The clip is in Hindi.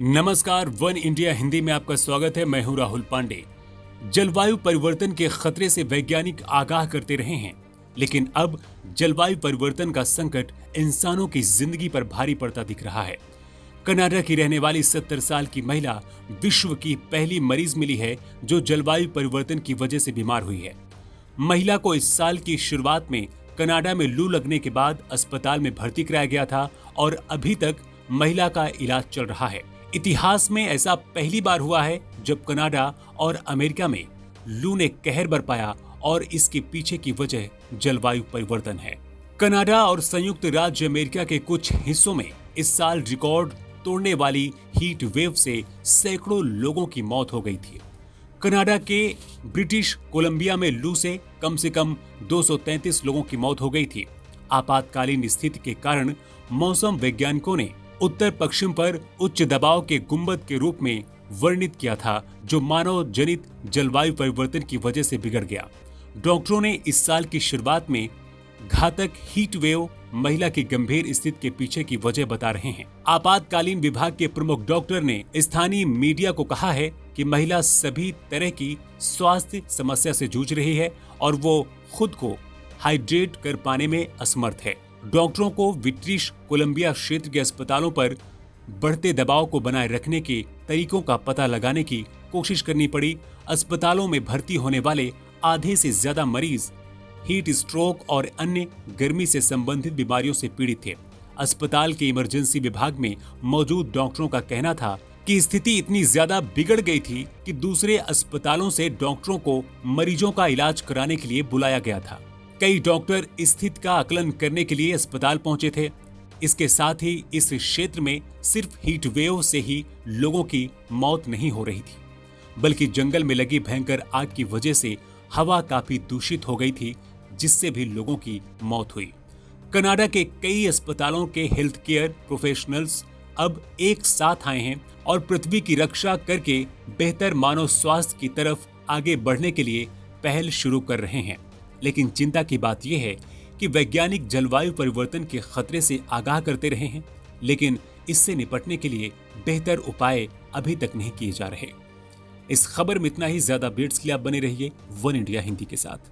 नमस्कार, वन इंडिया हिंदी में आपका स्वागत है। मैं हूं राहुल पांडे। जलवायु परिवर्तन के खतरे से वैज्ञानिक आगाह करते रहे हैं, लेकिन अब जलवायु परिवर्तन का संकट इंसानों की जिंदगी पर भारी पड़ता दिख रहा है। कनाडा की रहने वाली 70 साल की महिला विश्व की पहली मरीज मिली है जो जलवायु परिवर्तन की वजह से बीमार हुई है। महिला को इस साल की शुरुआत में कनाडा में लू लगने के बाद अस्पताल में भर्ती कराया गया था और अभी तक महिला का इलाज चल रहा है। इतिहास में ऐसा पहली बार हुआ है जब कनाडा और अमेरिका में लू ने कहर बरपाया और इसके पीछे की वजह जलवायु परिवर्तन है। कनाडा और संयुक्त राज्य अमेरिका के कुछ हिस्सों में इस साल रिकॉर्ड तोड़ने वाली हीट वेव से सैकड़ों लोगों की मौत हो गई थी। कनाडा के ब्रिटिश कोलंबिया में लू से कम 233 लोगों की मौत हो गई थी। आपातकालीन स्थिति के कारण मौसम वैज्ञानिकों ने उत्तर पश्चिम पर उच्च दबाव के गुंबद के रूप में वर्णित किया था, जो मानव जनित जलवायु परिवर्तन की वजह से बिगड़ गया। डॉक्टरों ने इस साल की शुरुआत में घातक हीट वेव महिला की गंभीर स्थिति के पीछे की वजह बता रहे हैं। आपातकालीन विभाग के प्रमुख डॉक्टर ने स्थानीय मीडिया को कहा है कि महिला सभी तरह की स्वास्थ्य समस्या से जूझ रही है और वो खुद को हाइड्रेट कर पाने में असमर्थ है। डॉक्टरों को ब्रिटिश कोलंबिया क्षेत्र के अस्पतालों पर बढ़ते दबाव को बनाए रखने के तरीकों का पता लगाने की कोशिश करनी पड़ी। अस्पतालों में भर्ती होने वाले आधे से ज्यादा मरीज हीट स्ट्रोक और अन्य गर्मी से संबंधित बीमारियों से पीड़ित थे। अस्पताल के इमरजेंसी विभाग में मौजूद डॉक्टरों का कहना था कि स्थिति इतनी ज्यादा बिगड़ गई थी कि दूसरे अस्पतालों से डॉक्टरों को मरीजों का इलाज कराने के लिए बुलाया गया था। कई डॉक्टर स्थिति का आकलन करने के लिए अस्पताल पहुंचे थे। इसके साथ ही इस क्षेत्र में सिर्फ हीट वेव से ही लोगों की मौत नहीं हो रही थी, बल्कि जंगल में लगी भयंकर आग की वजह से हवा काफी दूषित हो गई थी, जिससे भी लोगों की मौत हुई। कनाडा के कई अस्पतालों के हेल्थ केयर प्रोफेशनल्स अब एक साथ आए हैं और पृथ्वी की रक्षा करके बेहतर मानव स्वास्थ्य की तरफ आगे बढ़ने के लिए पहल शुरू कर रहे हैं। लेकिन चिंता की बात यह है कि वैज्ञानिक जलवायु परिवर्तन के खतरे से आगाह करते रहे हैं, लेकिन इससे निपटने के लिए बेहतर उपाय अभी तक नहीं किए जा रहे। इस खबर में इतना ही। ज्यादा अपडेट्स के लिए आप बने रहिए वन इंडिया हिंदी के साथ।